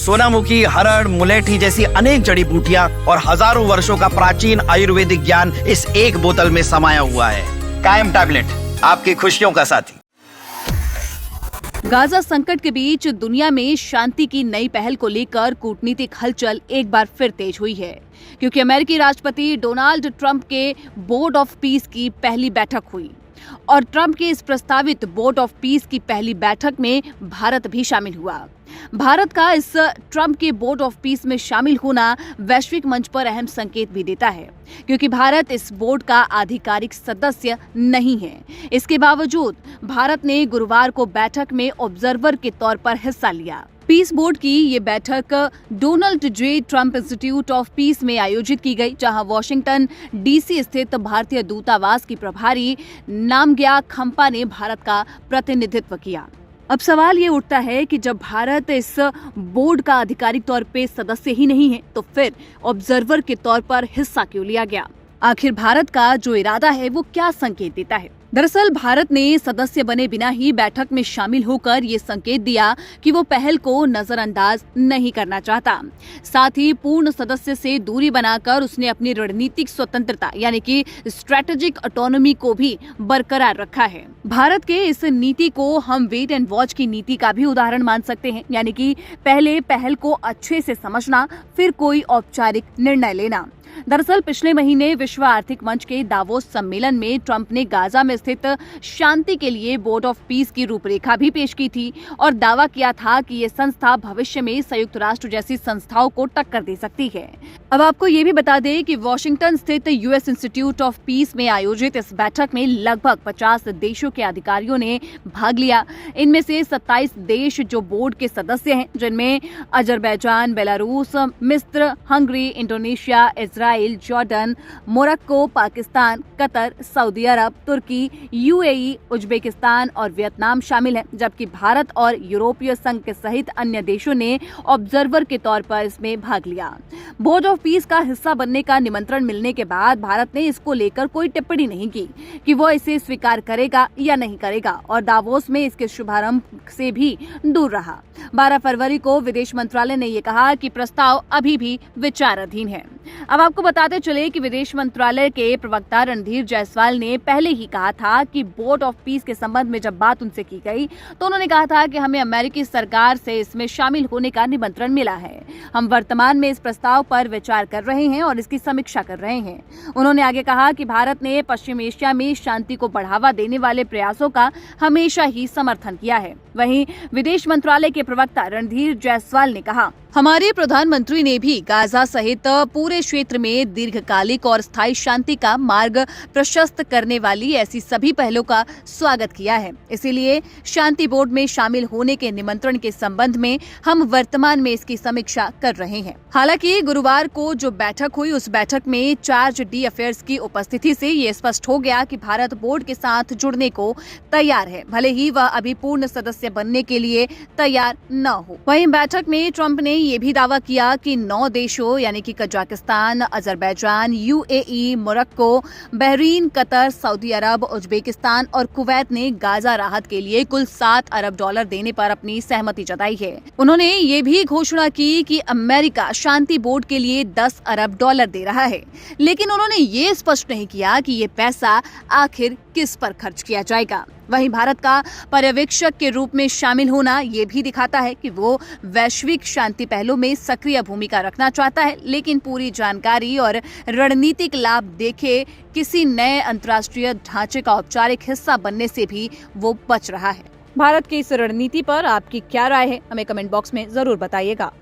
सोनामुखी, हरड़, मुलेठी जैसी अनेक जड़ी बूटियां और हजारों वर्षों का प्राचीन आयुर्वेदिक ज्ञान इस एक बोतल में समाया हुआ है। कायम टैबलेट, आपकी खुशियों का साथी। गाजा संकट के बीच दुनिया में शांति की नई पहल को लेकर कूटनीतिक हलचल एक बार फिर तेज हुई है, क्योंकि अमेरिकी राष्ट्रपति डोनाल्ड ट्रंप के बोर्ड ऑफ पीस की पहली बैठक हुई और ट्रंप के इस प्रस्तावित बोर्ड ऑफ पीस की पहली बैठक में भारत भी शामिल हुआ। भारत का इस ट्रंप के बोर्ड ऑफ पीस में शामिल होना वैश्विक मंच पर अहम संकेत भी देता है, क्योंकि भारत इस बोर्ड का आधिकारिक सदस्य नहीं है। इसके बावजूद भारत ने गुरुवार को बैठक में ऑब्जर्वर के तौर पर हिस्सा लिया। पीस बोर्ड की ये बैठक Donald J Trump institute of peace में आयोजित की गई, जहां वॉशिंगटन डीसी स्थित भारतीय दूतावास की प्रभारी नामग्या खम्पा ने भारत का प्रतिनिधित्व किया। अब सवाल ये उठता है कि जब भारत इस बोर्ड का आधिकारिक तौर पे सदस्य ही नहीं है, तो फिर ऑब्जर्वर के तौर पर हिस्सा क्यों लिया गया? आखिर भारत का जो इरादा है वो क्या संकेत देता है? दरअसल भारत ने सदस्य बने बिना ही बैठक में शामिल होकर ये संकेत दिया कि वो पहल को नजरअंदाज नहीं करना चाहता। साथ ही पूर्ण सदस्य से दूरी बनाकर उसने अपनी रणनीतिक स्वतंत्रता यानी कि स्ट्रेटेजिक ऑटोनॉमी को भी बरकरार रखा है। भारत के इस नीति को हम वेट एंड वॉच की नीति का भी उदाहरण मान सकते हैं, यानी कि पहले पहल को अच्छे से समझना, फिर कोई औपचारिक निर्णय लेना। दरअसल पिछले महीने विश्व आर्थिक मंच के दावोस सम्मेलन में ट्रंप ने गाजा में स्थित शांति के लिए बोर्ड ऑफ पीस की रूपरेखा भी पेश की थी और दावा किया था कि ये संस्था भविष्य में संयुक्त राष्ट्र जैसी संस्थाओं को टक्कर दे सकती है। अब आपको ये भी बता दें कि वॉशिंगटन स्थित यूएस इंस्टीट्यूट ऑफ पीस में आयोजित इस बैठक में लगभग 50 देशों के अधिकारियों ने भाग लिया। इनमें से 27 देश जो बोर्ड के सदस्य हैं, जिनमें अजरबैजान, बेलारूस, मिस्र, Hungary, Indonesia, Israel, Jordan, Morocco, Pakistan, Qatar, Saudi अरब, तुर्की, यूएई, उज्बेकिस्तान और वियतनाम शामिल हैं, जबकि भारत और यूरोपीय संघ के सहित अन्य देशों ने ऑब्जर्वर के तौर पर इसमें भाग लिया। बोर्ड ऑफ पीस का हिस्सा बनने का निमंत्रण मिलने के बाद भारत ने इसको लेकर कोई टिप्पणी नहीं की कि वो इसे स्वीकार करेगा या नहीं करेगा और दावोस में इसके शुभारंभ से भी दूर रहा। 12 फरवरी को विदेश मंत्रालय ने ये कहा कि प्रस्ताव अभी भी विचाराधीन है। अब आपको बताते चले कि विदेश मंत्रालय के प्रवक्ता रणधीर जायसवाल ने पहले ही कहा था कि बोर्ड ऑफ पीस के संबंध में जब बात उनसे की गई तो उन्होंने कहा था कि हमें अमेरिकी सरकार से इसमें शामिल होने का निमंत्रण मिला है। हम वर्तमान में इस प्रस्ताव पर विचार कर रहे हैं और इसकी समीक्षा कर रहे हैं। उन्होंने आगे कहा कि भारत ने पश्चिम एशिया में शांति को बढ़ावा देने वाले प्रयासों का हमेशा ही समर्थन किया है। वहीं विदेश मंत्रालय के प्रवक्ता रणधीर जायसवाल ने कहा, हमारे प्रधानमंत्री ने भी गाजा सहित पूरे क्षेत्र में दीर्घकालिक और स्थायी शांति का मार्ग प्रशस्त करने वाली ऐसी सभी पहलों का स्वागत किया है। इसीलिए शांति बोर्ड में शामिल होने के निमंत्रण के संबंध में हम वर्तमान में इसकी समीक्षा कर रहे हैं। हालांकि गुरुवार को जो बैठक हुई उस बैठक में चार्ज डी अफेयर्स की उपस्थिति से ये स्पष्ट हो गया कि भारत बोर्ड के साथ जुड़ने को तैयार है, भले ही वह अभी पूर्ण सदस्य बनने के लिए तैयार न हो। वहीं बैठक में ट्रंप ने ये भी दावा किया कि 9 देशों यानी कि Kazakhstan, Azerbaijan, UAE, Morocco, Bahrain, Qatar, Saudi अरब, उज्बेकिस्तान और कुवैत ने गाजा राहत के लिए कुल $7 अरब देने पर अपनी सहमति जताई है। उन्होंने ये भी घोषणा की कि अमेरिका शांति बोर्ड के लिए $10 अरब दे रहा है, लेकिन उन्होंने ये स्पष्ट नहीं किया कि ये पैसा आखिर किस पर खर्च किया जाएगा। वहीं भारत का पर्यवेक्षक के रूप में शामिल होना ये भी दिखाता है कि वो वैश्विक शांति पहलों में सक्रिय भूमिका रखना चाहता है, लेकिन पूरी जानकारी और रणनीतिक लाभ देखे किसी नए अंतर्राष्ट्रीय ढांचे का औपचारिक हिस्सा बनने से भी वो बच रहा है। भारत की इस रणनीति पर आपकी क्या राय है, हमें कमेंट बॉक्स में जरूर बताइएगा।